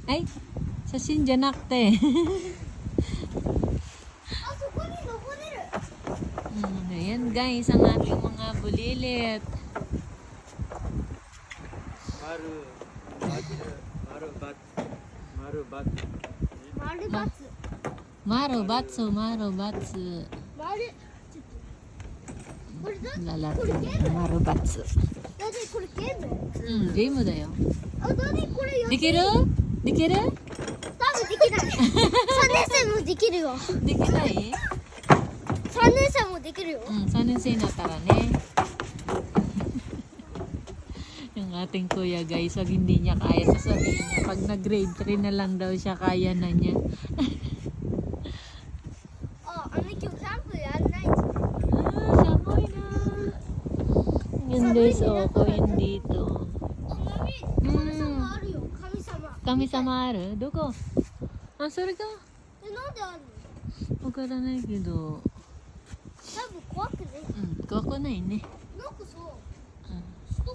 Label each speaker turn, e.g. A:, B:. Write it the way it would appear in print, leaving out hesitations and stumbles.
A: Ay, sa sinじゃなくて。Ayan guys, ang ating mga bulilit. Maru batsu. Lalaki. Maru batsu.
B: これゲーム？
A: うん、ゲームだよ。
B: あ、何これ
A: できる？できる？
B: 多分できない。3年生もできるよ。
A: できない？
B: 3年生もできるよ。
A: 3年生になったらね。Yung ating kuya guys, wag hindi niya kaya, sasabihin niya pag nag-grade 3 na lang daw siya, kaya na niya.
B: あ、今日キャンプやらない。
A: Samoy na. Yan guys, ko yun dito. Kami-sama aru? Doko? Ah, sorry ka?
B: なんであるの？
A: わからないけど。
B: 多分怖くない。
A: 怖くないね。